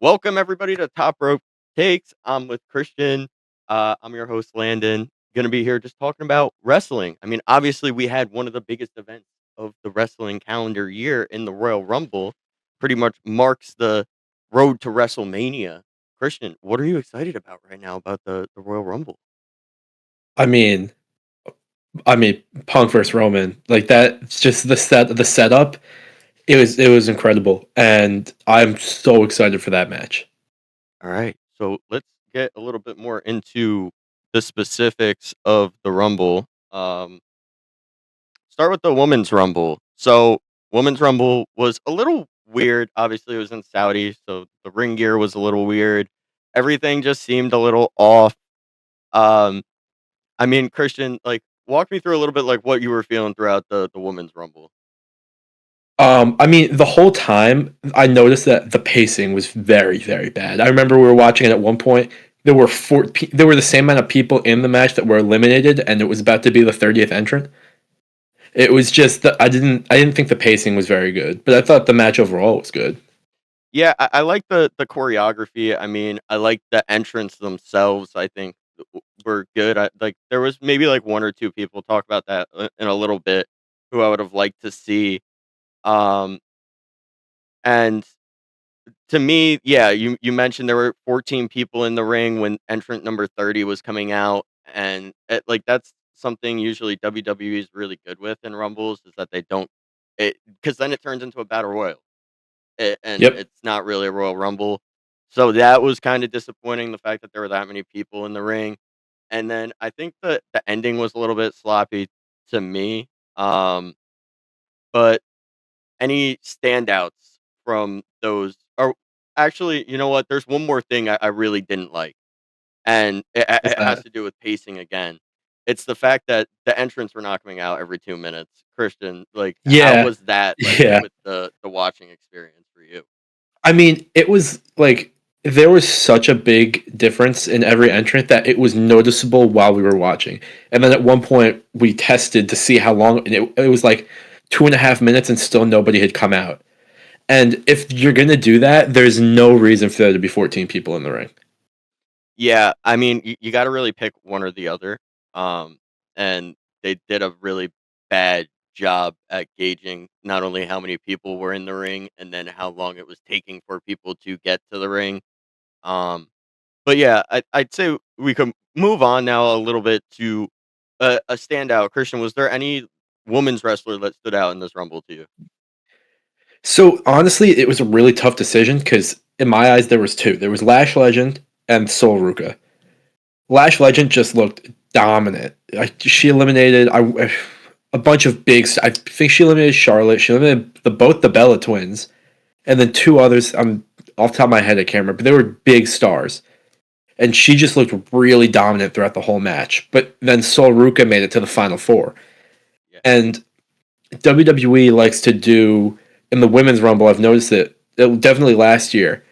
Welcome everybody to Top Rope Takes. I'm with Christian. I'm your host, Landon. Going to be here just talking about wrestling. I mean, obviously, we had one of the biggest events of the wrestling calendar year in the Royal Rumble. Pretty much marks the road to Wrestlemania. Christian, what are you excited about right now about the Royal Rumble? I mean, I mean, Punk versus Roman, like that. It's just the setup. It was incredible, and I'm so excited for that match. All right, so let's get a little bit more into the specifics of the Rumble. Start with the women's rumble. So, women's rumble was a little weird. Obviously, it was in Saudi, so the ring gear was a little weird. Everything just seemed a little off. Um, I mean, Christian, like, walk me through a little bit, like, what you were feeling throughout the women's rumble. I mean, the whole time I noticed that the pacing was very, very bad. I remember we were watching it at one point. There were the same amount of people in the match that were eliminated, and it was about to be the 30th entrant. It was just that I didn't think the pacing was very good, but I thought the match overall was good. Yeah, I like the choreography. I mean, I like the entrance themselves. I think were good. Like there was maybe like one or two people talk about that in a little bit who I would have liked to see. Um, and To me, yeah, you mentioned there were 14 people in the ring when entrant number 30 was coming out, and, like, that's something usually WWE is really good with in Rumbles is that they don't because then it turns into a battle royal, and Yep. it's not really a Royal Rumble. So that was kinda disappointing, the fact that there were that many people in the ring, and then I think the ending was a little bit sloppy to me, but any standouts from those or actually, you know what? There's one more thing I really didn't like, and What's it has that? to do with pacing again. It's the fact that the entrants were not coming out every 2 minutes. Christian, like, how Yeah. was that, like, Yeah. with the watching experience for you? I mean, it was like there was such a big difference in every entrant that it was noticeable while we were watching. And then at one point, we tested to see how long, and it was like 2.5 minutes, and still nobody had come out. And if you're gonna do that, there's no reason for there to be 14 people in the ring. Yeah, I mean, you gotta really pick one or the other, and they did a really bad job at gauging not only how many people were in the ring and then how long it was taking for people to get to the ring. Um, but yeah, I'd say we could move on now a little bit to a standout. Christian, was there any women's wrestler that stood out in this Rumble to you? So honestly, it was a really tough decision because in my eyes there was two. There was Lash Legend and Sol Ruka. Lash Legend just looked dominant. She eliminated a bunch of I think she eliminated Charlotte. She eliminated both the Bella twins, and then two others. I'm off the top of my head. I can't remember. But they were big stars, and she just looked really dominant throughout the whole match. But then Sol Ruka made it to the final four, Yeah, and WWE likes to do in the women's rumble. I've noticed it definitely last year.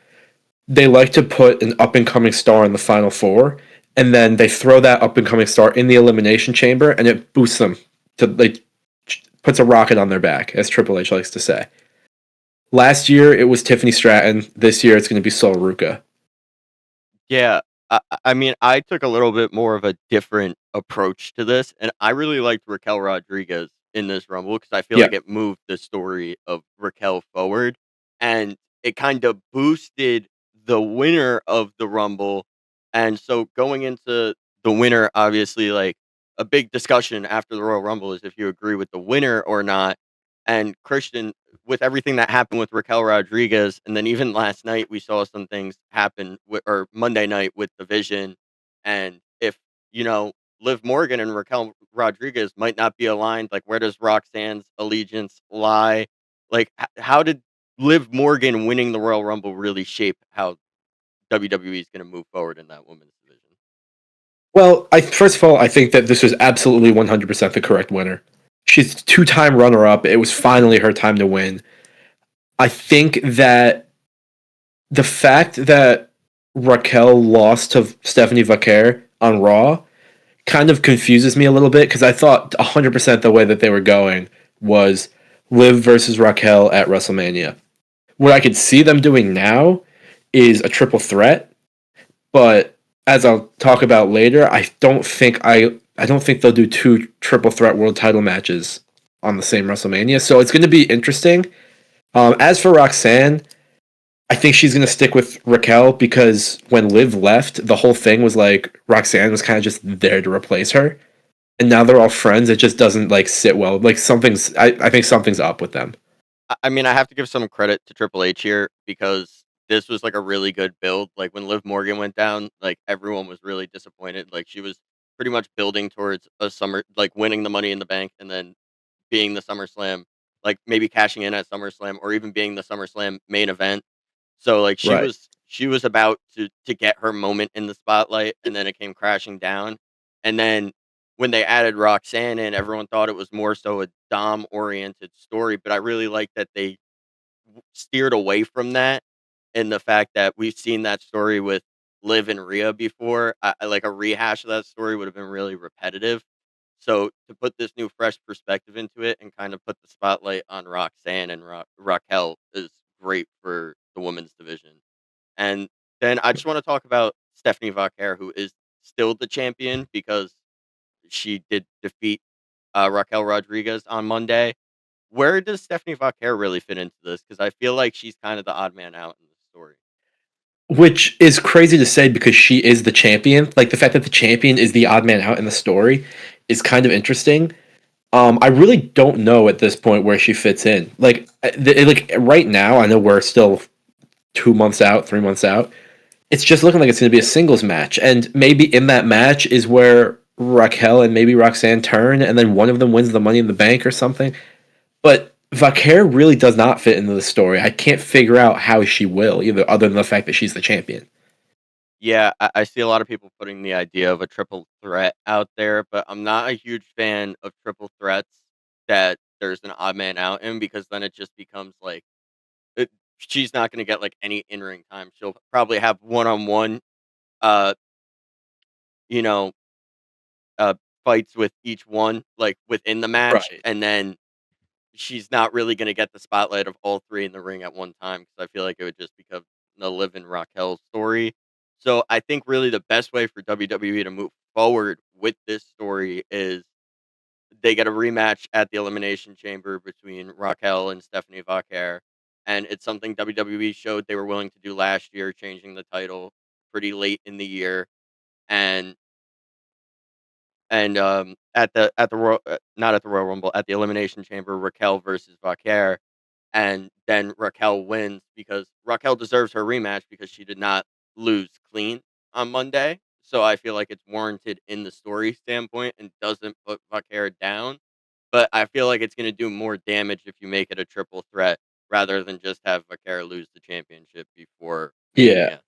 They like to put an up and coming star in the final four, and then they throw that up and coming star in the elimination chamber, and it boosts them to like puts a rocket on their back, as Triple H likes to say. Last year it was Tiffany Stratton. This year it's going to be Sol Ruka. yeah. I mean, I took a little bit more of a different approach to this, and I really liked Raquel Rodriguez in this Rumble because I feel Yeah, like it moved the story of Raquel forward, and it kind of boosted the winner of the Rumble. And so going into the winner, obviously, like a big discussion after the Royal Rumble is if you agree with the winner or not. And Christian, with everything that happened with Raquel Rodriguez, and then even last night we saw some things happen or Monday night with the Vision, and if you know Liv Morgan and Raquel Rodriguez might not be aligned, like where does Roxanne's allegiance lie? Like how did Liv Morgan winning the Royal Rumble really shape how WWE is going to move forward in that women's division? well, I first of all, I think that this was absolutely 100% the correct winner. She's two-time runner-up. It was finally her time to win. I think that the fact that Raquel lost to Stephanie Vaquer on Raw kind of confuses me a little bit because I thought 100% the way that they were going was Liv versus Raquel at WrestleMania. What I could see them doing now is a triple threat, but as I'll talk about later, I don't think they'll do two triple threat world title matches on the same WrestleMania. So it's going to be interesting. As for Roxanne, I think she's going to stick with Raquel because when Liv left, the whole thing was like Roxanne was kind of just there to replace her, and now they're all friends. It just doesn't like sit well. Like I think something's up with them. I mean, I have to give some credit to Triple H here because this was like a really good build. Like when Liv Morgan went down, like everyone was really disappointed. Like she was pretty much building towards a summer, like winning the Money in the Bank and then being the SummerSlam, like maybe cashing in at SummerSlam or even being the SummerSlam main event. So like Right. she was about to get her moment in the spotlight, and then it came crashing down. And then when they added Roxanne in, everyone thought it was more so a Dom oriented story, but I really like that they steered away from that, and the fact that we've seen that story with Liv and Rhea before. I like a rehash of that story would have been really repetitive. So to put this new fresh perspective into it and kind of put the spotlight on Roxanne and Raquel is great for the women's division. And then I just want to talk about Stephanie Vaquer, who is still the champion because she did defeat Raquel Rodriguez on Monday. Where does Stephanie Vaquer really fit into this? Because I feel like she's kind of the odd man out in the story. Which is crazy to say because she is the champion. Like the fact that the champion is the odd man out in the story is kind of interesting. I really don't know at this point where she fits in. Like right now, I know we're still 2 months out, 3 months out. It's just looking like it's going to be a singles match, and maybe in that match is where Raquel and maybe Roxanne turn, and then one of them wins the Money in the Bank or something. But Vaquer really does not fit into the story. I can't figure out how she will, either other than the fact that she's the champion. Yeah, I see a lot of people putting the idea of a triple threat out there, but I'm not a huge fan of triple threats that there's an odd man out in because then it just becomes like it, she's not going to get like any in ring time. She'll probably have one on one, uh, you know, uh, fights with each one like within the match, Right. and then she's not really going to get the spotlight of all three in the ring at one time because I feel like it would just become the Liv and Raquel story. So I think really the best way for WWE to move forward with this story is they get a rematch at the Elimination Chamber between Raquel and Stephanie Vaquer. And it's something WWE showed they were willing to do last year, changing the title pretty late in the year. And at the Royal, not at the Royal Rumble, at the Elimination Chamber, Raquel versus Vaquer, and then Raquel wins because Raquel deserves her rematch because she did not lose clean on Monday. So I feel like it's warranted in the story standpoint and doesn't put Vaquer down. But I feel like it's going to do more damage if you make it a triple threat rather than just have Vaquer lose the championship before Yeah. Mania.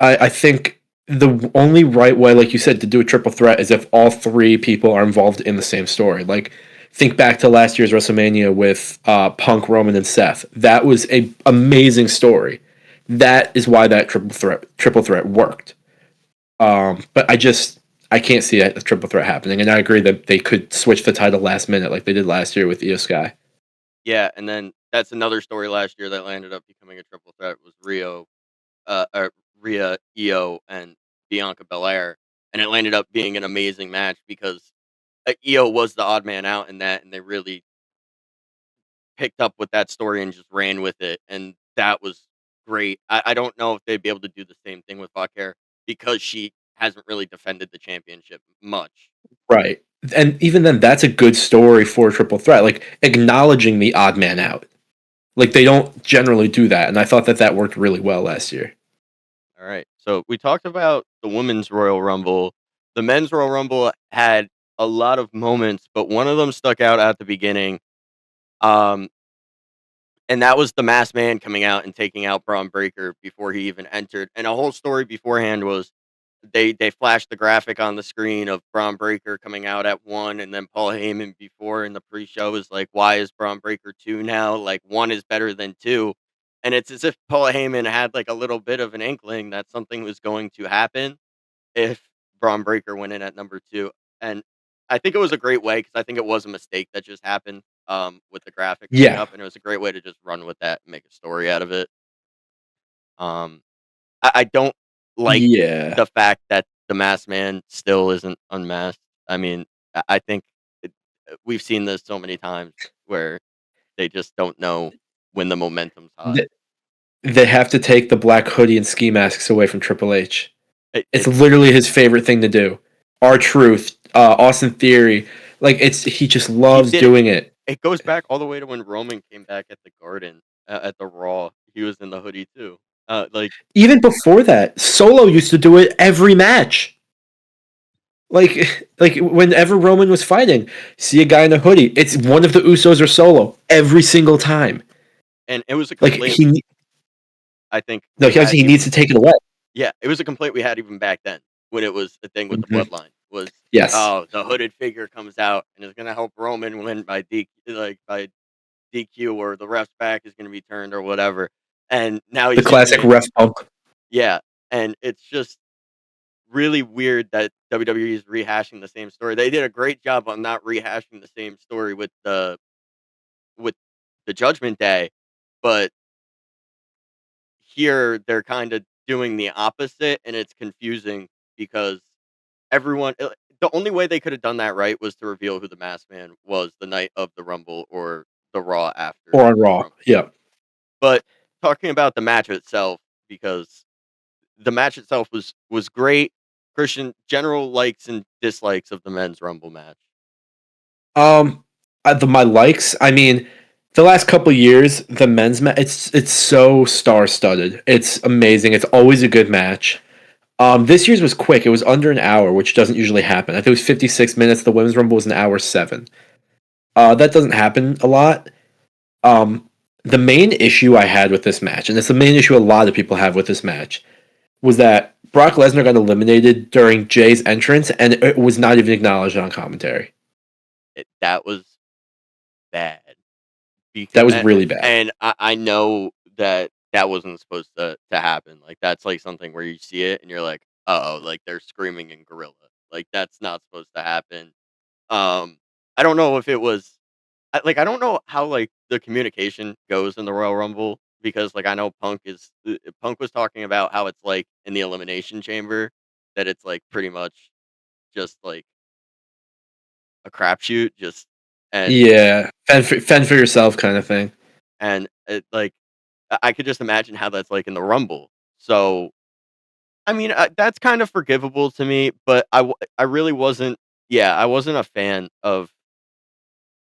I think the only right way, like you said, to do a triple threat is if all three people are involved in the same story. Like, think back to last year's WrestleMania with Punk, Roman, and Seth. That was a amazing story. That is why that triple threat worked. But I can't see a triple threat happening, and I agree that they could switch the title last minute, like they did last year with Io Sky. Yeah, and then that's another story last year that landed up becoming a triple threat was Rhea, Io, and Bianca Belair, and it landed up being an amazing match because Io was the odd man out in that, and they really picked up with that story and just ran with it, and that was great. I don't know if they'd be able to do the same thing with Fauquer because she hasn't really defended the championship much. Right. And even then, that's a good story for a triple threat, like acknowledging the odd man out. Like they don't generally do that, and I thought that that worked really well last year. All right, so we talked about the women's Royal Rumble. The men's Royal Rumble had a lot of moments, but one of them stuck out at the beginning. Um, and that was the masked man coming out and taking out Braun Breaker before he even entered. And a whole story beforehand was they flashed the graphic on the screen of Braun Breaker coming out at 1, and then Paul Heyman before in the pre-show was like, "Why is Braun Breaker 2 now? Like 1 is better than 2." And it's as if Paul Heyman had like a little bit of an inkling that something was going to happen if Braun Breaker went in at number 2. And I think it was a great way because I think it was a mistake that just happened with the graphic coming Yeah. up, and it was a great way to just run with that and make a story out of it. Um, I don't like Yeah. the fact that the Masked Man still isn't unmasked. I mean, I think it, we've seen this so many times where they just don't know when the momentum's hot. Th They have to take the black hoodie and ski masks away from Triple H. It's It's literally his favorite thing to do. R-Truth, Austin Theory, like, he just he loves did it. doing it. It goes back all the way to when Roman came back at the Garden at the Raw. He was in the hoodie too. Like Even before that, Solo used to do it every match. Like whenever Roman was fighting, see a guy in a hoodie, it's one of the Usos or Solo every single time. and it was a Like complaint I think no, we had he needs even to take it away. yeah, it was a complaint we had even back then when it was a thing with the Mhm. bloodline was, Yes, oh, the hooded figure comes out and is gonna help Roman win by by DQ or the ref's back is gonna be turned or whatever. And now the he's using classic it. ref bump. Yeah. And it's just really weird that WWE is rehashing the same story. They did a great job on not rehashing the same story with the Judgment Day, but here they're kind of doing the opposite and it's confusing because the only way they could have done that right was to reveal who the Masked Man was the night of the Rumble or the Raw after Or on the Raw. Rumble. Yeah. But talking about the match itself, because the match itself was great. Christian, general likes and dislikes of the men's Rumble match. Um, my likes. I mean, the last couple years, the men's match. It's so star studded. It's amazing. It's always a good match. This year's was quick. It was under an hour, which doesn't usually happen. I think it was 56 minutes. The women's rumble was an hour 7. That doesn't happen a lot. Um, the main issue I had with this match, and it's the main issue a lot of people have with this match, was that Brock Lesnar got eliminated during Jay's entrance, and it was not even acknowledged on commentary. That was bad That because was really bad. and I know that that wasn't supposed to happen. Like that's like something where you see it and you're like, oh, like they're screaming in gorilla. Like that's not supposed to happen. I don't know if it was I don't know how like the communication goes in the Royal Rumble because like I know Punk was talking about how it's like in the Elimination Chamber that it's like pretty much just like a crapshoot, just and Yeah, fend for yourself kind of thing. it like I could just imagine how that's like in the Rumble. So I mean that's kind of forgivable to me, but I really wasn't. Yeah, I wasn't a fan of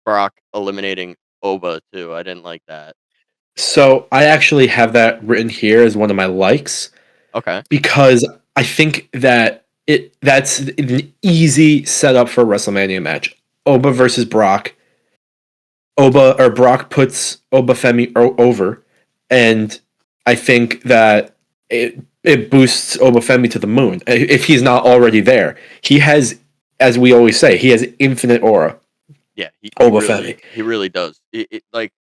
Brock eliminating Oba too. I didn't like that. So I actually have that written here as one of my likes Okay. because I think that that's an easy setup for a WrestleMania match. Oba versus Brock. Oba or Brock puts Oba Femi over, and I think that it boosts Oba Femi to the moon if he's not already there. He has, as we always say, he has infinite aura. Yeah, Oba Femi. he really does. Like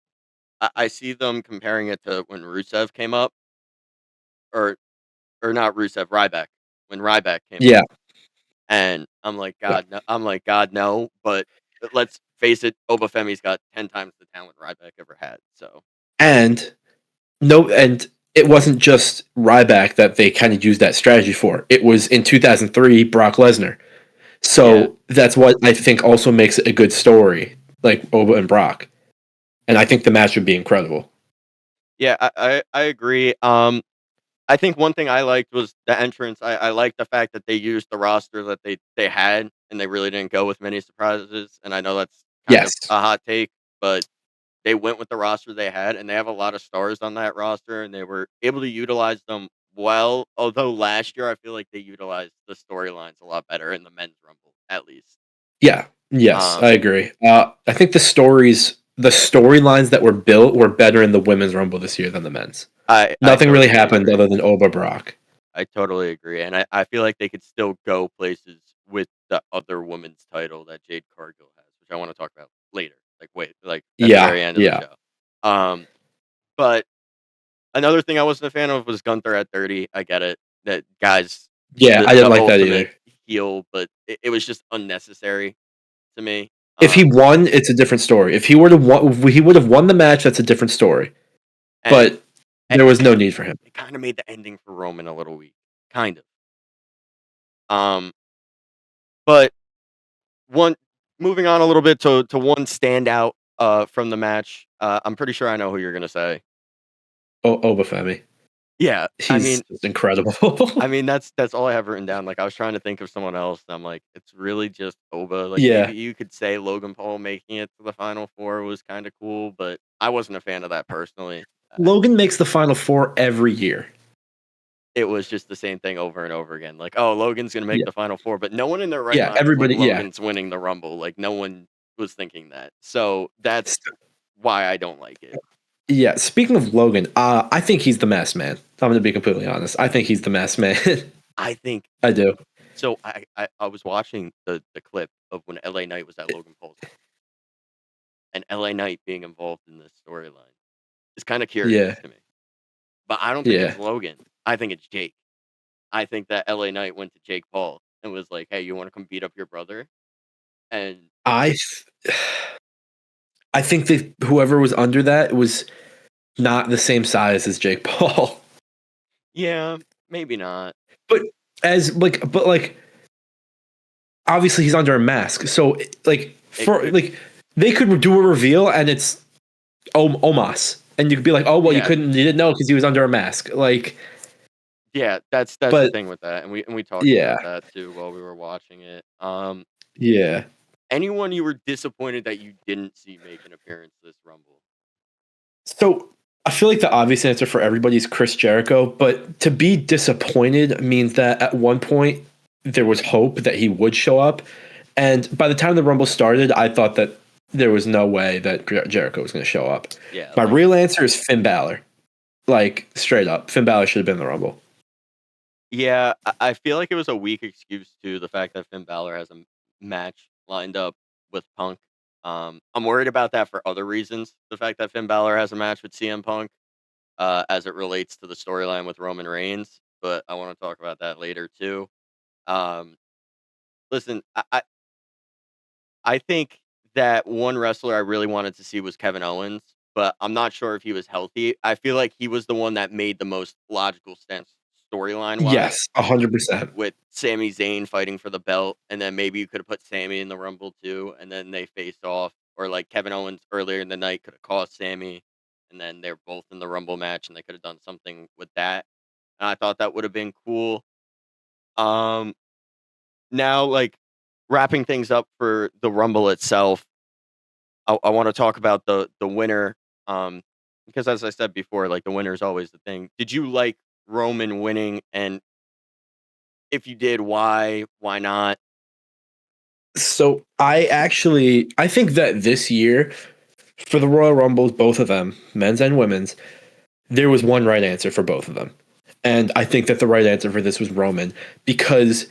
I see them comparing it to when Rusev came up, or not Rusev, Ryback. When Ryback came up, Yeah, and I'm like, yeah, God, no, I'm like, God, no. But let's face it, Obafemi's got 10 times the talent Ryback ever had. So and no, and it wasn't just Ryback that they kind of used that strategy for. It was in 2003 Brock Lesnar. yeah, So that's what I think also makes it a good story, like Oba and Brock. And I think the match would be incredible. yeah, I agree. I think one thing I liked was the entrance. I liked the fact that they used the roster that they had, and they really didn't go with many surprises. And I know that's kind of Yes. a hot take, but they went with the roster they had, and they have a lot of stars on that roster, and they were able to utilize them well. Although last year, I feel like they utilized the storylines a lot better in the men's rumble, at least. Yeah. Yes, I Um, agree. I think the storylines that were built were better in the women's rumble this year than the men's. I Nothing really totally happened agree. other than Oba Brock. I totally agree, and I feel like they could still go places with the other women's title that Jade Cargill has, which I want to talk about later. Like, wait, like at the Yeah, very end of the yeah, show. Um, but another thing I wasn't a fan of was Gunther at 30. I get it. That guy's yeah. I didn't the like that ultimate either. heel, but it was just unnecessary to me. If he won, it's a different story. If he would have won the match. That's a different story. And But There was no need for him. It kind of made the ending for Roman a little weak, kind of. Um, but one moving on a little bit to one standout from the match. I'm pretty sure I know who you're gonna say. Obafemi. Yeah, He's just incredible. that's all I have written down. Like I was trying to think of someone else, and I'm like, it's really just Oba. Like Yeah. maybe you could say Logan Paul making it to the final four was kind of cool, but I wasn't a fan of that personally. Logan makes the Final Four every year. It was just the same thing over and over again. Like, oh, Logan's gonna make Yeah. the final four, but no one in their right Yeah, mind was like, everybody yeah. Logan's winning the Rumble. Like, no one was thinking that. So that's why I don't like it. Yeah, speaking of Logan, I think he's the masked man. I'm gonna be completely honest. I think he's the masked man. I think I do. so. I was watching the clip of when LA Knight was at Logan Paul's house, and LA Knight being involved in this storyline is kind of curious Yeah. to me. But I don't think Yeah. it's Logan. I think it's Jake. I think that LA Knight went to Jake Paul and was like, "Hey, you want to come beat up your brother?" And I I think that whoever was under that was not the same size as Jake Paul. yeah, maybe not. But but obviously he's under a mask. So they could do a reveal and it's Omos. And you could be like, "Oh, well, Yeah, you didn't know because he was under a mask." Like, yeah, that's the but thing with that, and we talked yeah. about that too while we were watching it. Yeah. Anyone you were disappointed that you didn't see make an appearance this Rumble? So I feel like the obvious answer for everybody is Chris Jericho, but to be disappointed means that at one point there was hope that he would show up. And by the time the Rumble started, I thought that there was no way that Jericho was going to show up. Yeah, My like real answer is Finn Balor. Like, straight up. Finn Balor should have been in the Rumble. yeah, I feel like it was a weak excuse to the fact that Finn Balor has a match lined up with Punk. I'm worried about that for other reasons. The fact that Finn Balor has a match with CM Punk, as it relates to the storyline with Roman Reigns, but I want to talk about that later too. Um, listen, I think that one wrestler I really wanted to see was Kevin Owens, but I'm not sure if he was healthy. I feel like he was the one that made the most logical sense storyline wise, Yes, 100%. with Sami Zayn fighting for the belt, and then maybe you could have put Sami in the Rumble too, and then they faced off, or like Kevin Owens earlier in the night could have cost Sami, and then they're both in the Rumble match, and they could have done something with that. And I thought that would have been cool. Um, Now, like wrapping things up for the Rumble itself, I want to talk about the winner, um, because as I said before, like the winner is always the thing. Did you like Roman winning, and if you did, why? Why not? So I think that this year for the Royal Rumbles, both of them, men's and women's, there was one right answer for both of them. And I think that the right answer for this was Roman because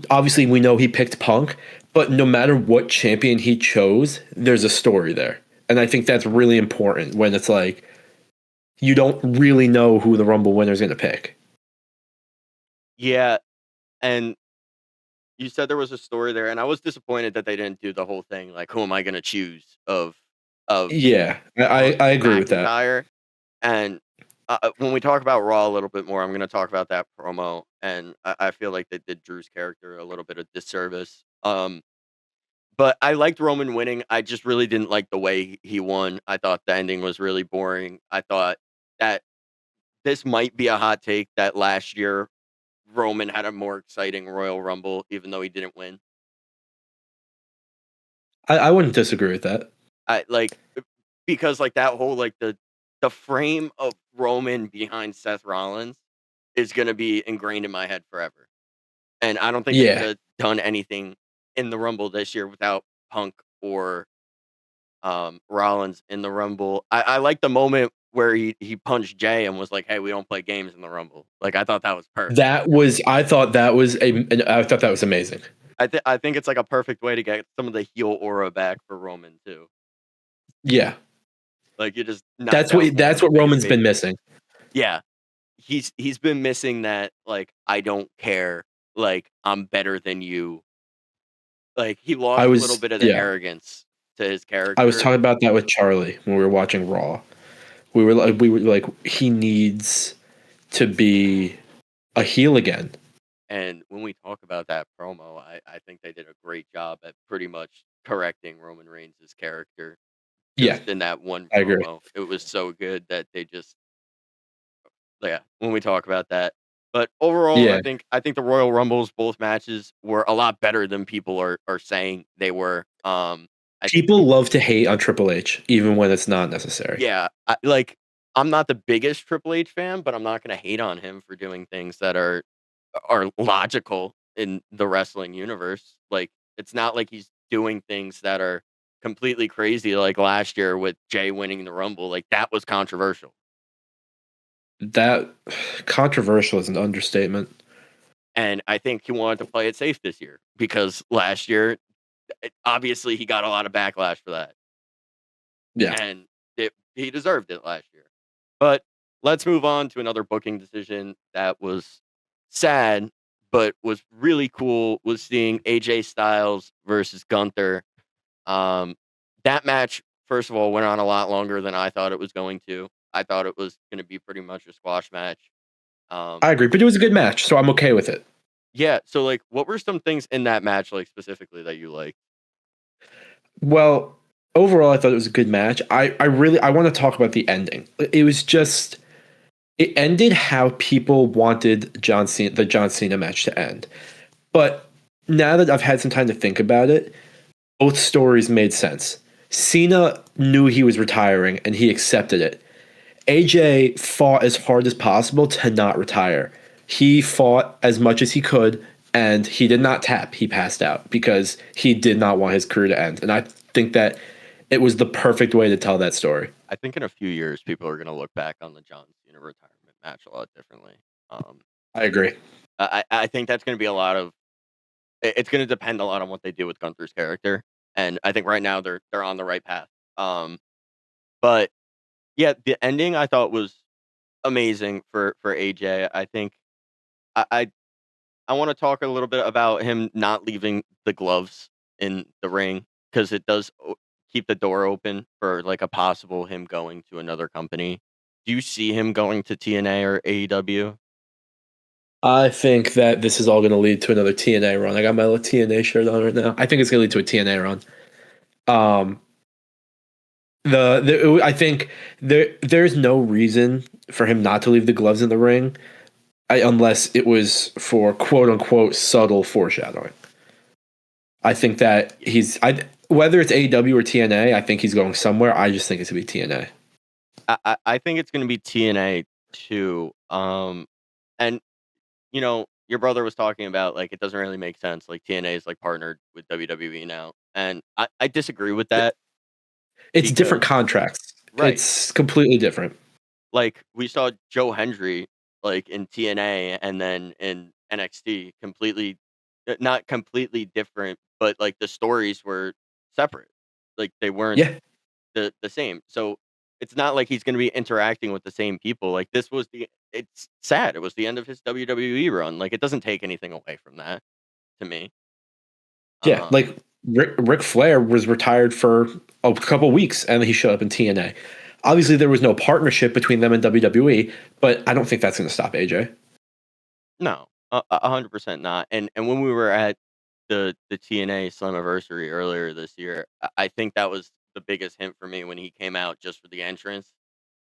obviously we know he picked Punk, but no matter what champion he chose, there's a story there. And I think that's really important when it's like you don't really know who the Rumble winner is going to pick. Yeah, and you said there was a story there, and I was disappointed that they didn't do the whole thing. Like, who am I going to choose of Yeah, Punk I and agree with that. McIntyre? And when we talk about Raw a little bit more, I'm going to talk about that promo, and I feel like they did Drew's character a little bit of disservice. But I liked Roman winning. I just really didn't like the way he won. I thought the ending was really boring. I thought that this might be a hot take that last year Roman had a more exciting Royal Rumble, even though he didn't win. I wouldn't disagree with that. I like because like that whole like the frame of Roman behind Seth Rollins is gonna be ingrained in my head forever. And I don't think they could Yeah, have done anything in the Rumble this year without Punk or Rollins in the Rumble. I like the moment where he punched Jay and was like, "Hey, we don't play games in the Rumble." Like I thought that was perfect. I thought that was I thought that was amazing. I think it's like a perfect way to get some of the heel aura back for Roman too. Yeah, Like you just knock down that's the what face Roman's been painter. missing. Yeah, he's been missing that. Like I don't care. Like I'm better than you. Like he lost a little bit of the Yeah, arrogance to his I was character. talking about that with Charlie when we were watching Raw. We were like, he needs to be a heel again. And when we talk about that promo, I think they did a great job at pretty much correcting Roman Reigns' character Yeah, just in that one I agree. promo. It was so good that they just yeah, when we talk about that. But overall, Yeah, I think the Royal Rumbles, both matches were a lot better than people are saying they were. I think people love to hate on Triple H, even when it's not necessary. yeah, I'm not the biggest Triple H fan, but I'm not gonna hate on him for doing things that are logical in the wrestling universe. Like, it's not like he's doing things that are completely crazy like last year with Jay winning the Rumble, like, that was controversial. That controversial is an understatement. And I think he wanted to play it safe this year because last year, obviously, he got a lot of backlash for that, Yeah, and he deserved it last year. But let's move on to another booking decision that was sad, but was really cool. Was seeing AJ Styles versus Gunther. Um, that match, first of all, went on a lot longer than I thought it was going to. I thought it was going to be pretty much a squash match. Um, I agree, but it was a good match, so I'm okay with it. yeah. So, like, what were some things in that match, like specifically, that you liked? Well, overall, I thought it was a good match. I want to talk about the ending. It was just it ended how people wanted the John Cena match to end. But now that I've had some time to think about it, both stories made sense. Cena knew he was retiring and he accepted it. AJ fought as hard as possible to not retire. He fought as much as he could and he did not tap. He passed out because he did not want his career to end. And I think that it was the perfect way to tell that story. I think in a few years, people are going to look back on the John Cena retirement match a lot differently. Um, I agree. I think that's going to be a lot of. It's going to depend a lot on what they do with Gunther's character, and I think right now they're on the right path. But yeah, the ending I thought was amazing for AJ. I think I I, I want to talk a little bit about him not leaving the gloves in the ring because it does keep the door open for like a possible him going to another company. Do you see him going to TNA or AEW? I think that this is all going to lead to another TNA run. I got my little TNA shirt on right now. I think it's going to lead to a TNA run. Um, I think there's no reason for him not to leave the gloves in the ring, unless it was for quote unquote subtle foreshadowing. I think that whether it's AEW or TNA, I think he's going somewhere. I just think it's gonna be TNA. I think it's going to be TNA too. And your brother was talking about like it doesn't really make sense. Like TNA is like partnered with WWE now, and I disagree with that It's different because contracts. right, It's completely different. like we saw Joe Hendry like in TNA and then in NXT, completely not completely different, but like the stories were separate. Like they weren't Yeah, the same. So it's not like he's going to be interacting with the same people. Like this was the it's sad. It was the end of his WWE run. Like it doesn't take anything away from that to me. yeah. Um, Like Ric Flair was retired for a couple weeks, and he showed up in TNA. Obviously, there was no partnership between them and WWE, but I don't think that's going to stop AJ. no, 100% not. And when we were at the TNA Slammiversary earlier this year, I think that was the biggest hint for me when he came out just for the entrance,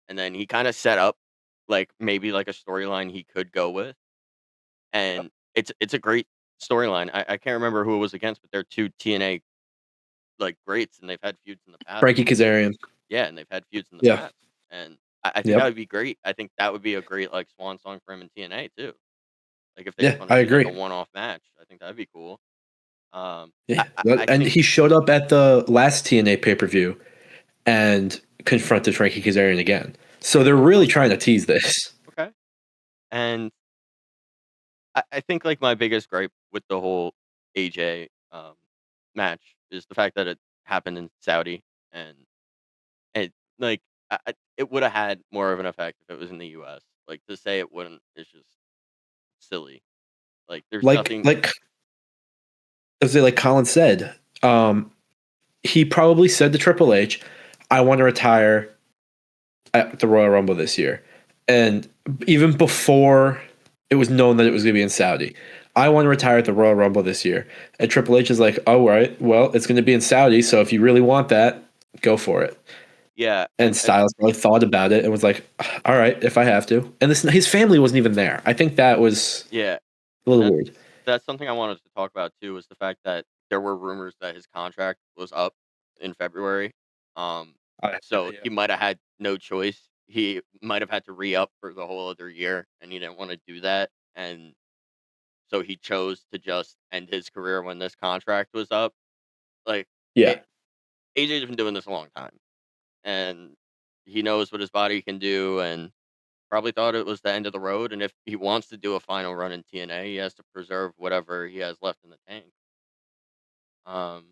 and then he kind of set up like maybe like a storyline he could go with, and it's a great storyline. I can't remember who it was against, but they're two TNA like greats, and they've had feuds in the past. Frankie Kazarian. Yeah, and they've had feuds in the Yeah. past, and I think that Yep. would be great. I think that would be a great like swan song for him in TNA too. Like if they just Yeah, want to I do like agree. a one off match, I think that'd be cool. Yeah, I and think he showed up at the last TNA pay per view and confronted Frankie Kazarian again. So they're really trying okay, to tease this. okay, and I think like my biggest gripe with the whole AJ match is the fact that it happened in Saudi, and it like it would have had more of an effect if it was in the U.S. Like to say it wouldn't is just silly. Like there's Like nothing. like as like Colin said, he probably said to Triple H, "I want to retire at the Royal Rumble this year, and even before it was known that it was going to be in Saudi, I want to retire at the Royal Rumble this year. And Triple H is like, "Oh, right, well, it's going to be in Saudi, so if you really want that, go for it." Yeah, And and Styles really thought about it and was like, "All right, if I have to." And his family wasn't even there. I think that was yeah, a little that's weird. that's something I wanted to talk about too, was the fact that there were rumors that his contract was up in February. Um, so Yeah. he might have had no choice. He might have had to re-up for the whole other year, and he didn't want to do that, and so he chose to just end his career when this contract was up. Like, Yeah. it, AJ's been doing this a long time, and he knows what his body can do, and probably thought it was the end of the road. And if he wants to do a final run in TNA, he has to preserve whatever he has left in the tank. Um,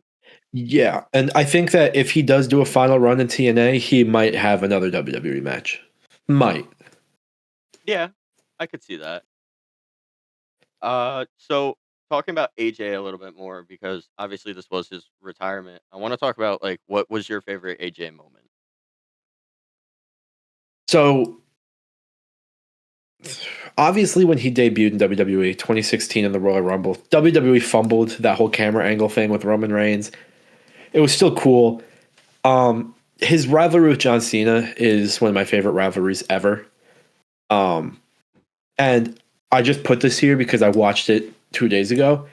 Yeah, and I think that if he does do a final run in TNA, he might have another WWE match. Might. yeah, I could see that. So talking about AJ a little bit more, because obviously this was his retirement. I want to talk about, like, what was your favorite AJ moment? So obviously when he debuted in WWE 2016 in the Royal Rumble, WWE fumbled that whole camera angle thing with Roman Reigns. It was still cool. His rivalry with John Cena is one of my favorite rivalries ever. Um, and I just put this here because I watched it 2 days ago.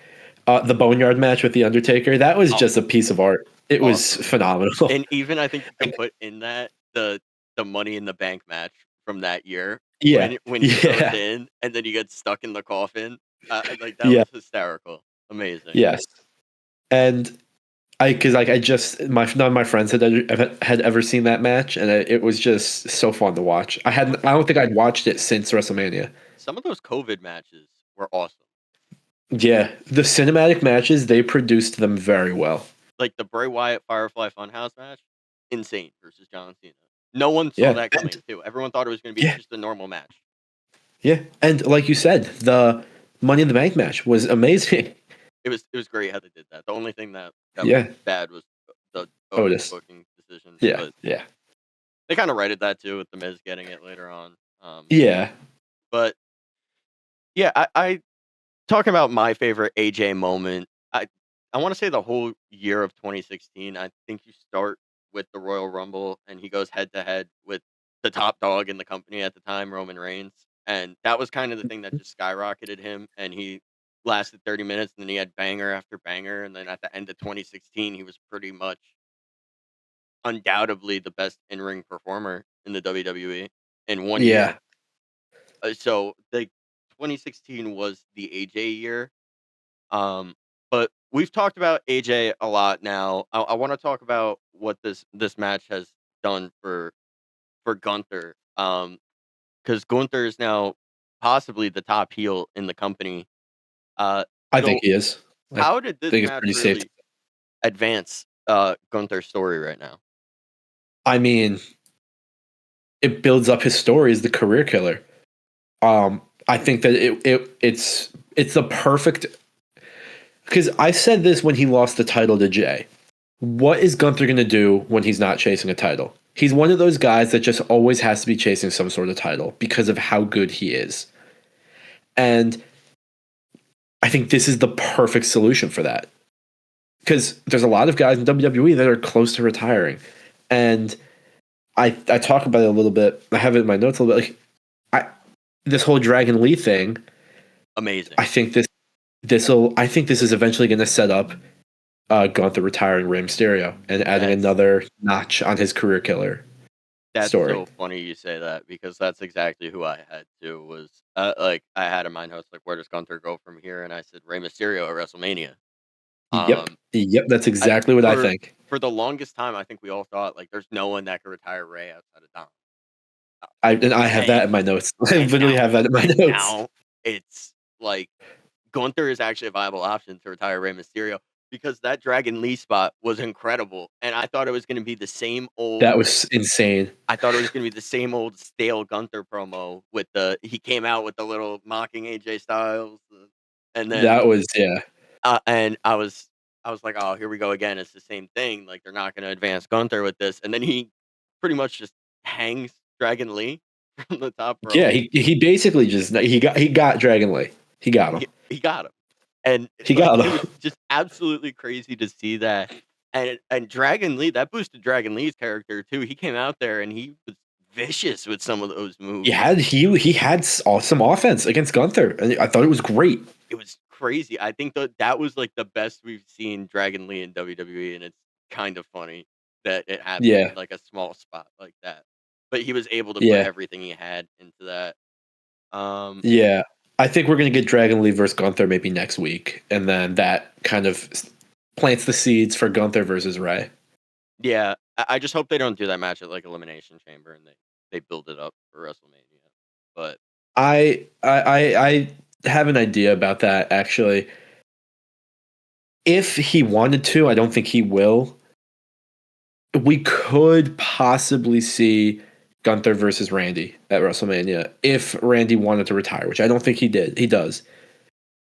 The Boneyard match with The Undertaker, that was Oh, just a piece of art. It was awesome. phenomenal. And even I think you can Like, put in that the Money in the Bank match from that year, yeah, when he goes yeah, in and then he gets stuck in the coffin. Like, that yeah, was hysterical. Amazing. yes. And because like I just my none of my friends had ever seen that match, and it was just so fun to watch. I don't think I'd watched it since WrestleMania. Some of those COVID matches were awesome. Yeah, the cinematic matches they produced them very well. Like the Bray Wyatt Firefly Funhouse match, insane, versus John Cena. No one saw Yeah, that coming too. Everyone thought it was going to be yeah, just a normal match. yeah, and like you said, the Money in the Bank match was amazing. It was great how they did that. The only thing that was Yeah, bad was the Otis Otis. booking decision, Yeah, but yeah, they kind of righted that too with the Miz getting it later on. yeah. But yeah, I talking about my favorite AJ moment. I want to say the whole year of 2016. I think you start with the Royal Rumble, and he goes head to head with the top dog in the company at the time, Roman Reigns, and that was kind of the thing that just skyrocketed him. And he lasted 30 minutes, and then he had banger after banger, and then at the end of 2016, he was pretty much undoubtedly the best in ring performer in the WWE in one Yeah, year. So the 2016 was the AJ year. Um, but we've talked about AJ a lot now. I want to talk about what this match has done for Gunther. Because Gunther is now possibly the top heel in the company. Uh, I think so he is. I how did this think it's match pretty safe. really advance Gunther's story right now? I mean, it builds up his story as the career killer. I think that it's the perfect because I said this when he lost the title to Jay. What is Gunther going to do when he's not chasing a title? He's one of those guys that just always has to be chasing some sort of title because of how good he is. And I think this is the perfect solution for that. Because there's a lot of guys in WWE that are close to retiring. And I talk about it a little bit. I have it in my notes a little bit. Like this whole Dragon Lee thing, Amazing. I think I think this is eventually going to set up Gunther retiring Rey Mysterio and adding That's another notch on his career killer That's story. so funny you say that, because that's exactly who I had too. Was like, I had in my notes, like, where does Gunther go from here? And I said Rey Mysterio at WrestleMania. Yep. Um, Yep. That's I exactly what I for think. for the longest time, I think we all thought, like, there's no one that could retire Ray outside of Dom. Uh, I have that in and my notes. I and literally now have that in my and notes. now it's like Gunther is actually a viable option to retire Rey Mysterio, because that Dragon Lee spot was incredible, and I thought it was going to be the same old. That was insane. I thought it was gonna be the same old stale Gunther promo with he came out with the little mocking AJ Styles, and then, That was yeah. and I was like, "Oh, here we go again. It's the same thing. Like, they're not gonna advance Gunther with this." And then he pretty much just hangs Dragon Lee from the top Yeah, rope. he basically just he got Dragon Lee. He got him. He got him, and He like got it was him. just absolutely crazy to see that. And Dragon Lee, that boosted Dragon Lee's character too. He came out there and he was vicious with some of those moves. He had some offense against Gunther, and I thought it was great. It was crazy. I think that was like the best we've seen Dragon Lee in WWE, and it's kind of funny that it happened Yeah, in like a small spot like that. But he was able to put yeah, everything he had into that. Um, yeah. I think we're gonna get Dragon Lee versus Gunther maybe next week, and then that kind of plants the seeds for Gunther versus Ray. yeah, I just hope they don't do that match at like Elimination Chamber and they build it up for WrestleMania. But I have an idea about that actually. If he wanted to, I don't think he will. We could possibly see Gunther versus Randy at WrestleMania if Randy wanted to retire, which I don't think he did. He does.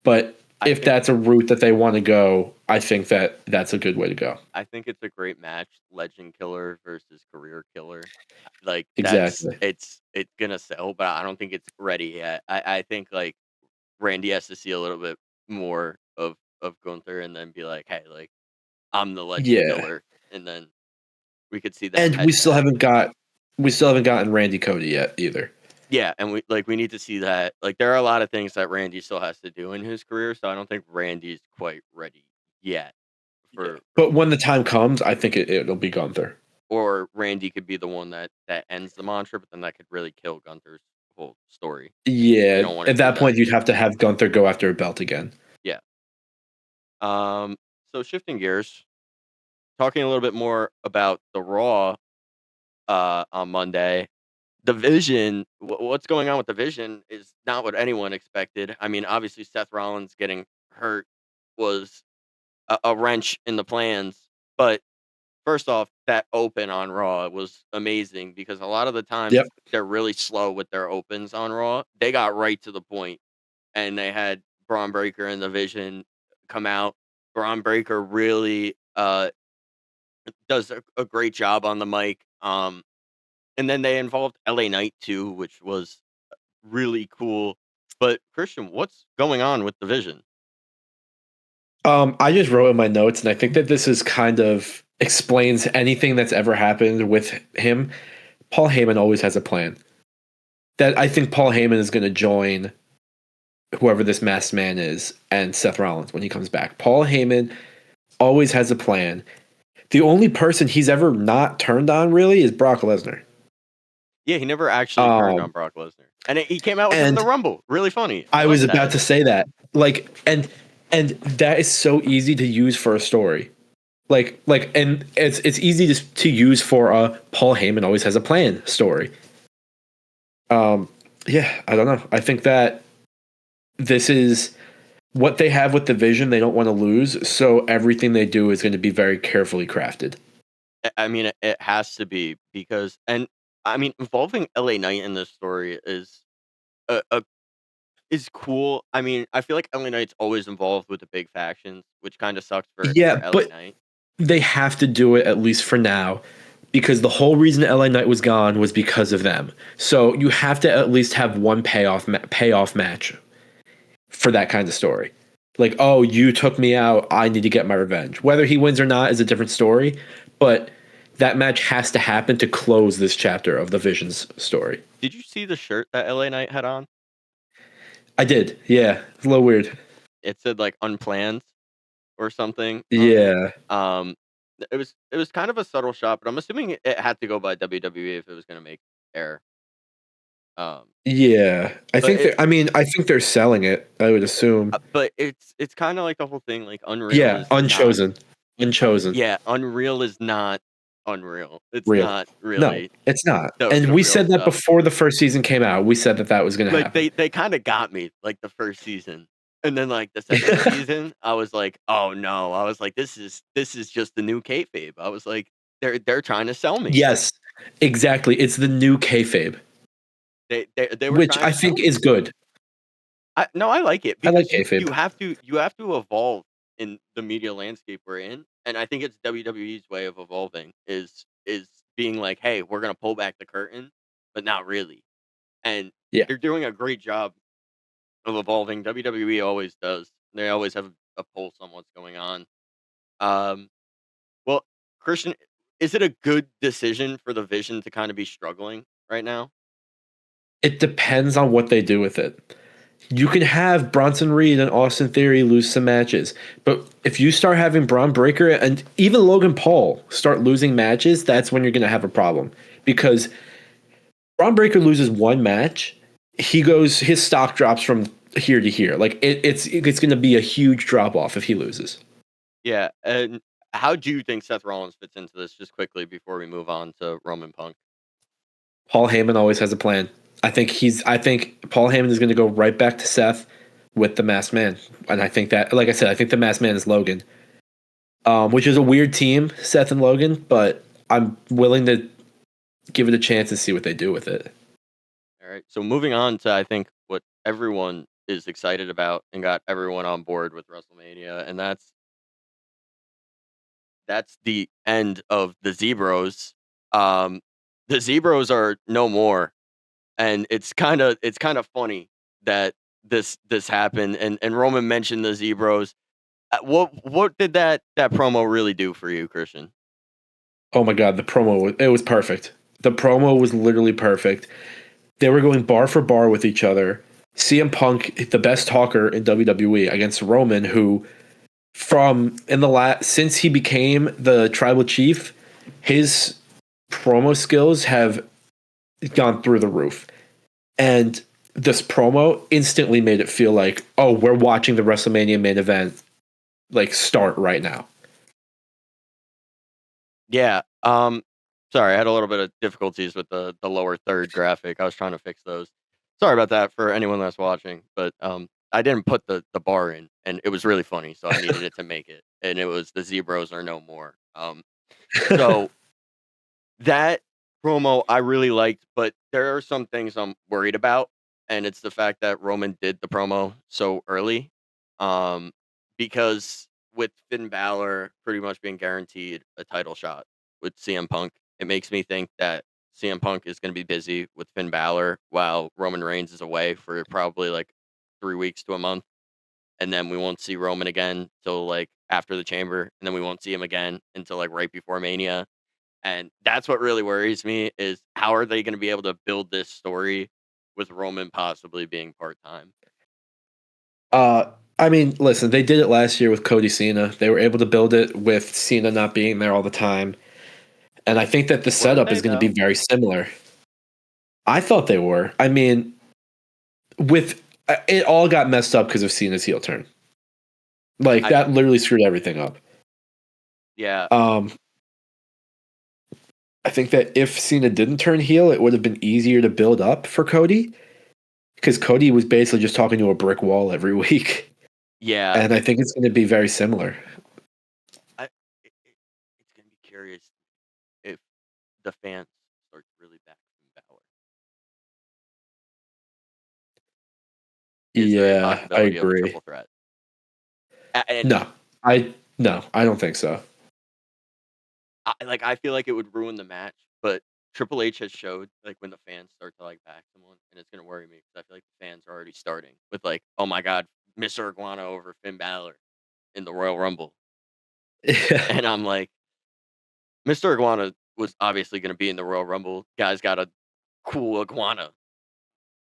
But I if think that's a route that they want to go, I think that that's a good way to go. I think it's a great match, Legend Killer versus Career Killer. Like Exactly. it's gonna sell, but I don't think it's ready yet. I think like Randy has to see a little bit more of Gunther and then be like, hey, like I'm the Legend Yeah. Killer, and then we could see them And head to head. we still haven't gotten Randy Cody yet either. Yeah, and we need to see that. Like there are a lot of things that Randy still has to do in his career, so I don't think Randy's quite ready yet Yeah. for But when the time comes, I think it'll be Gunther. or Randy could be the one that ends the mantra, but then that could really kill Gunther's whole story. We Yeah. don't want At to see that that. point you'd have to have Gunther go after a belt again. Yeah. So shifting gears, talking a little bit more about the Raw on Monday. The Vision, what's going on with the Vision is not what anyone expected. I mean, obviously Seth Rollins getting hurt was a wrench in the plans, but first off, that open on Raw was amazing because a lot of the times Yep. they're really slow with their opens on Raw. They got right to the point, and they had Braun Breaker and the Vision come out. Braun Breaker really does a great job on the mic. And then they involved LA Knight too, which was really cool. But Christian, what's going on with the Vision? I just wrote in my notes, and I think that this is kind of explains anything that's ever happened with him. Paul Heyman always has a plan. That I think Paul Heyman is going to join whoever this masked man is and Seth Rollins when he comes back. Paul Heyman always has a plan. The only person he's ever not turned on really is Brock Lesnar. Yeah, he never actually turned Um, on Brock Lesnar, and he came out with him in the and Rumble. Really funny. I I like was about that. to say that, like, and that is so easy to use for a story. And it's easy to use for a Paul Heyman always has a plan story. Yeah, I don't know. I think that this is what they have with the vision they don't want to lose, so everything they do is going to be very carefully crafted. I mean, it has to be because, and I mean, involving LA Knight in this story a is cool. I mean, I feel like LA Knight's always involved with the big factions, which kind of sucks Yeah, for LA but Knight. they have to do it at least for now because the whole reason LA Knight was gone was because of them. So you have to at least have one payoff match for that kind of story. Like, oh, you took me out, I need to get my revenge. Whether he wins or not is a different story, but that match has to happen to close this chapter of the Vision's story. Did you see the shirt that LA Knight had on? I did. Yeah, it's a little weird. It said like unplanned or something on it. Yeah. Um, it was kind of a subtle shot, but I'm assuming it had to go by WWE if it was going to make air. Um, Yeah. but it I think they're selling it, I would assume. but it's kind of like the whole thing. Like Unreal Yeah, is not. Unchosen. Unchosen. Yeah, Unreal is not Unreal. It's Real. not No, really it's not. the And we real said that stuff. before the first season came out. We said that that was going to Like happen. they kind of got me like the first season, and then like the second season, I was like, oh no, I was like, this is just the new kayfabe. I was like, they're trying to sell me. Yes, exactly. It's the new kayfabe, They were which trying I to sell think me. is good. No, I like it I like because you kayfabe. have to evolve in the media landscape we're in, and I think it's WWE's way of evolving is being like, hey, we're gonna pull back the curtain but not really. And Yeah. they're doing a great job of evolving. WWE always does. They always have a pulse on what's going on. Um, well, Christian, is it a good decision for the Vision to kind of be struggling right now? It depends on what they do with it. You can have Bronson Reed and Austin Theory lose some matches, but if you start having Braun Breaker and even Logan Paul start losing matches, that's when you're going to have a problem. Because Braun Breaker loses one match, his stock drops from here to here. Like it's going to be a huge drop off if he loses. Yeah, and how do you think Seth Rollins fits into this? Just quickly before we move on to Roman Punk. Paul Heyman always has a plan. I think Paul Heyman is going to go right back to Seth with the Masked Man, and I think that, like I said, I think the Masked Man is Logan, which is a weird team, Seth and Logan, but I'm willing to give it a chance and see what they do with it. All right, so moving on to I think what everyone is excited about and got everyone on board with WrestleMania, and that's the end of the Zebros. Um, the Zebros are no more, and it's kind of funny that this happened. And Roman mentioned the Zebros. What did that promo really do for you, Christian? Oh my god, the promo, it was perfect. The promo was literally perfect. They were going bar for bar with each other. CM Punk, the best talker in WWE, against Roman, who since he became the tribal chief, his promo skills have gone through the roof. And this promo instantly made it feel like, oh, we're watching the WrestleMania main event like start right now. Yeah. Sorry, I had a little bit of difficulties with the lower third graphic. I was trying to fix those. Sorry about that for anyone that's watching, but I didn't put the bar in, and it was really funny, so I needed it to make it, and it was the Zebros are no more. So that promo I really liked, but there are some things I'm worried about, and it's the fact that Roman did the promo so early. Um, because with Finn Balor pretty much being guaranteed a title shot with CM Punk, it makes me think that CM Punk is going to be busy with Finn Balor while Roman Reigns is away for probably like 3 weeks to a month, and then we won't see Roman again till like after the Chamber, and then we won't see him again until like right before Mania. And that's what really worries me is how are they going to be able to build this story with Roman possibly being part time? Uh, I mean, listen, they did it last year with Cody Cena. They were able to build it with Cena not being there all the time. And I think that the Were setup they is going to be though? very similar. I thought they were. I mean, with it all got messed up because of Cena's heel turn. Like I that literally screwed everything up. Yeah, Um, I think that if Cena didn't turn heel, it would have been easier to build up for Cody because Cody was basically just talking to a brick wall every week. yeah. And I think it's going to be very similar. It's gonna be curious if the fans start really back from Balor. Is there a Yeah, I possibility of a agree. triple threat? And No, I don't think so. I feel like it would ruin the match, but Triple H has showed like when the fans start to like back someone, and it's gonna worry me because I feel like the fans are already starting with like, oh my god, Mr. Iguana over Finn Balor in the Royal Rumble, Yeah. and I'm like, Mr. Iguana was obviously gonna be in the Royal Rumble. Guy's got a cool iguana.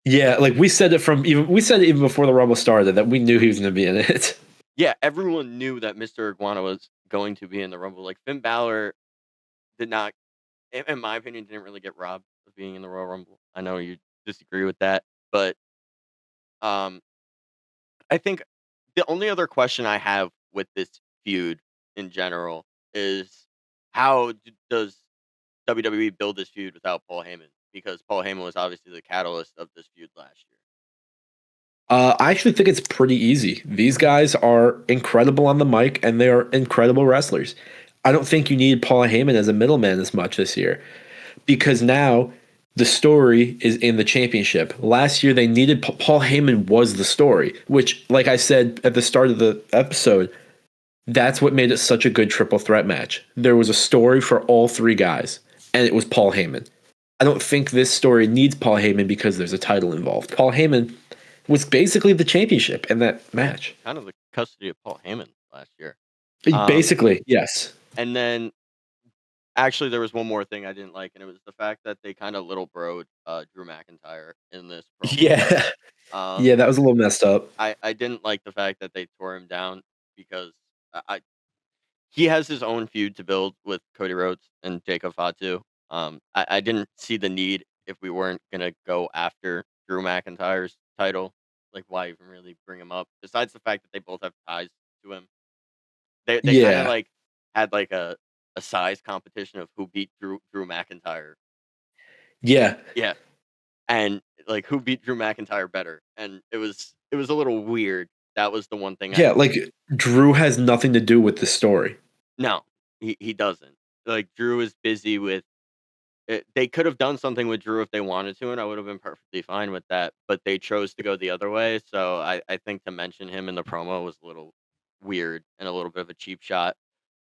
Yeah, like we said it even before the Rumble started that we knew he was going to be in it. Yeah, everyone knew that Mr. Iguana was going to be in the Rumble. Like Finn Balor did not, in my opinion, didn't really get robbed of being in the Royal Rumble. I know you disagree with that, but um, I think the only other question I have with this feud in general is how does WWE build this feud without Paul Heyman? Because Paul Heyman was obviously the catalyst of this feud last year. I actually think it's pretty easy. These guys are incredible on the mic and they are incredible wrestlers. I don't think you need Paul Heyman as a middleman as much this year because now the story is in the championship. Last year they needed Paul Heyman was the story, which, like I said at the start of the episode, that's what made it such a good triple threat match. There was a story for all three guys, and it was Paul Heyman. I don't think this story needs Paul Heyman because there's a title involved. Paul Heyman was basically the championship in that Yeah, match. kind of the custody of Paul Heyman last year. Basically, yes. And then actually there was one more thing I didn't like, and it was the fact that they kind of little broed Drew McIntyre in this promo. Yeah. Um, Yeah, that was a little messed up. I didn't like the fact that they tore him down because he has his own feud to build with Cody Rhodes and Jacob Fatu. I didn't see the need if we weren't gonna go after Drew McIntyre's title. Like, why even really bring him up? Besides the fact that they both have ties to him, they kind of Yeah. like had like a size competition of who beat Drew McIntyre. Yeah. Yeah, and like who beat Drew McIntyre better, and it was a little weird. That was the one thing I Yeah, like Drew has nothing to do with the story. no, he doesn't. Like Drew is busy with it. They could have done something with Drew if they wanted to, and I would have been perfectly fine with that. But they chose to go the other way. So I think to mention him in the promo was a little weird and a little bit of a cheap shot.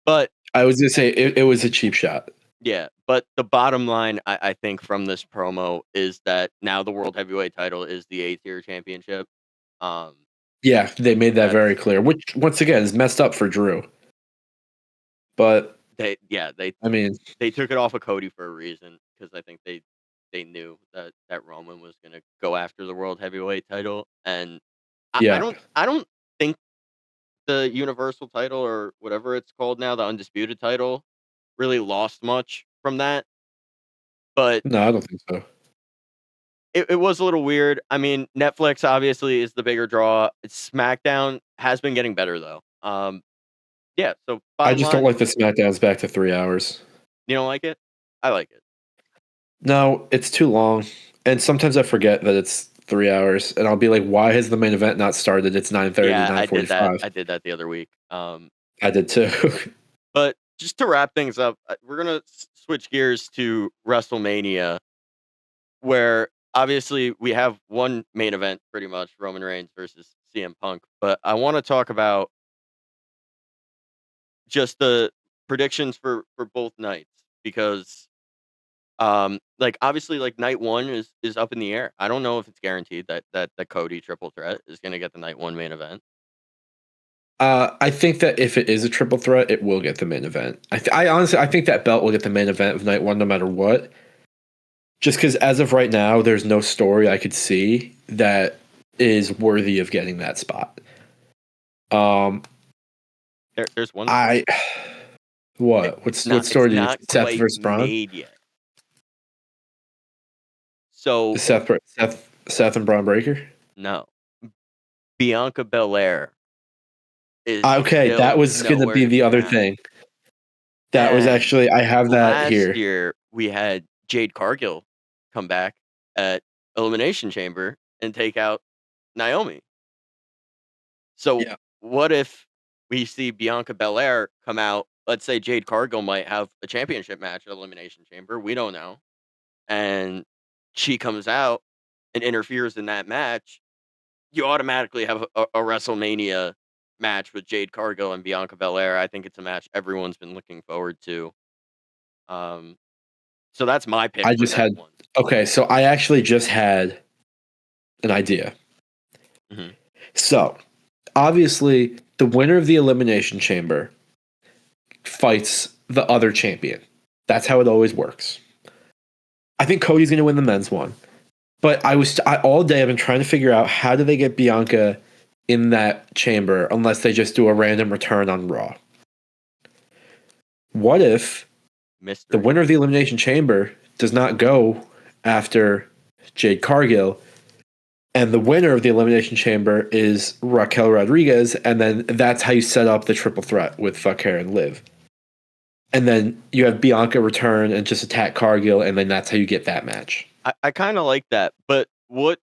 But I was gonna say it was a cheap shot. yeah, but the bottom line I think from this promo is that now the world heavyweight title is the A tier championship. Um, Yeah, they made that that's very clear, which once again is messed up for Drew. But they yeah they I mean, they took it off of Cody for a reason because I think they knew that Roman was gonna go after the world heavyweight title, and yeah. I don't think the Universal title or whatever it's called now, the undisputed title, really lost much from that. But No, I don't think so. it was a little weird. I mean, Netflix obviously is the bigger draw. SmackDown has been getting better though. Yeah. So I bottom just don't line, like the SmackDowns back to 3 hours. you don't like it? I like it. No, it's too long. And sometimes I forget that it's 3 hours and I'll be like, why has the main event not started? It's 9:30, Yeah, nine I did that. 45. I did that the other week. I did too. But just to wrap things up, we're gonna switch gears to WrestleMania, where obviously we have one main event, pretty much Roman Reigns versus CM Punk. But I want to talk about just the predictions for both nights because, like obviously, like night one is up in the air. I don't know if it's guaranteed that the Cody triple threat is gonna get the night one main event. I think that if it is a triple threat, it will get the main event. I honestly, I think that belt will get the main event of night one, no matter what. Just because as of right now, there's no story I could see that is worthy of getting that spot. Um, There's one story. I what? What It's story did you not Seth quite versus Braun? made yet. So Seth and Braun Breaker? no, Bianca Belair is Okay, that still was gonna nowhere be to the be other found. thing. That was And actually I have that last here. year we had Jade Cargill come back at Elimination Chamber and take out Naomi. So Yeah. what if we see Bianca Belair come out? Let's say Jade Cargill might have a championship match at Elimination Chamber. We don't know. And she comes out and interferes in that match. You automatically have a WrestleMania match with Jade Cargill and Bianca Belair. I think it's a match everyone's been looking forward to. Um, so that's my pick I for just night had one. okay, so I actually just had an idea. Mhm. So obviously the winner of the Elimination Chamber fights the other champion. That's how it always works. I think Cody's going to win the men's one, but all day I've been trying to figure out how do they get Bianca in that chamber unless they just do a random return on Raw. What if the Mystery. winner of the Elimination Chamber does not go after Jade Cargill, and the winner of the Elimination Chamber is Raquel Rodriguez, and then that's how you set up the triple threat with Fuck Hair and Liv. And then you have Bianca return and just attack Cargill, and then that's how you get that match. I kind of like that, but what?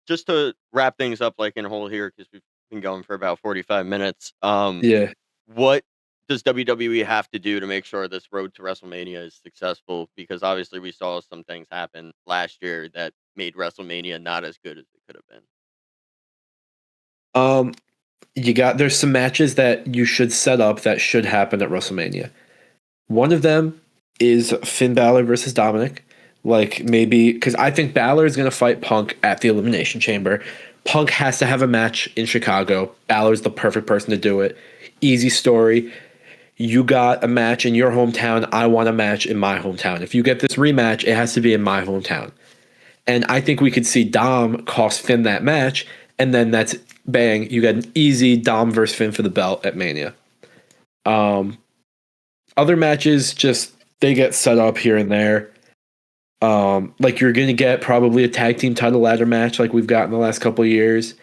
Just to wrap things up, like in whole here, because we've been going for about 45 minutes. Yeah. What does WWE have to do to make sure this road to WrestleMania is successful? Because obviously we saw some things happen last year that made WrestleMania not as good as it could have been. Um, there's some matches that you should set up that should happen at WrestleMania. One of them is Finn Balor versus Dominic. Like maybe because I think Balor is going to fight Punk at the Elimination Chamber. Punk has to have a match in Chicago. Balor's the perfect person to do it. Easy story. You got a match in your hometown. I want a match in my hometown. If you get this rematch, it has to be in my hometown. And I think we could see Dom cost Finn that match, and then that's bang. You got an easy Dom versus Finn for the belt at Mania. Other matches just they get set up here and there. Like you're gonna get probably a tag team title ladder match like we've got in the last couple of years,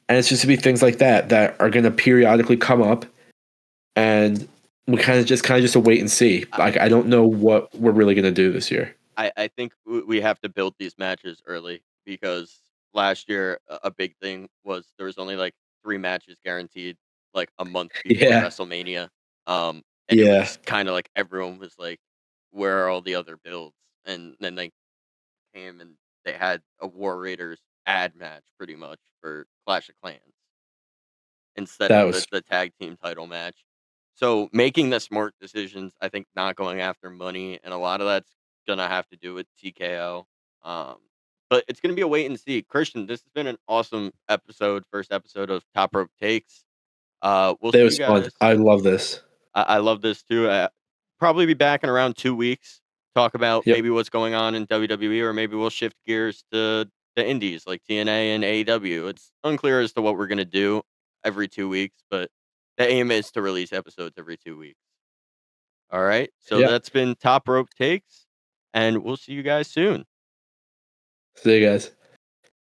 and it's just to be things like that that are gonna periodically come up, and we kind of just a wait and see. I Like I don't know what we're really gonna do this year. I think we have to build these matches early because last year a big thing was there was only like 3 matches guaranteed like a month before Yeah, WrestleMania. And it yeah, was kind of like everyone was like, "Where are all the other builds?" And then they came and they had a War Raiders ad match pretty much for Clash of Clans instead that of the was tag team title match. So making the smart decisions, I think not going after money, and a lot of that's gonna have to do with TKO. Um, but it's gonna be a wait and see. Christian, this has been an awesome episode, first episode of Top Rope Takes. We'll that see you was fun. guys. I love this. I love this too. Probably be back in around 2 weeks. Talk about Yep. maybe what's going on in WWE, or maybe we'll shift gears to the indies like TNA and AEW. It's unclear as to what we're gonna do every 2 weeks, but the aim is to release episodes every 2 weeks. All right. So Yep. that's been Top Rope Takes, and we'll see you guys soon. See you guys.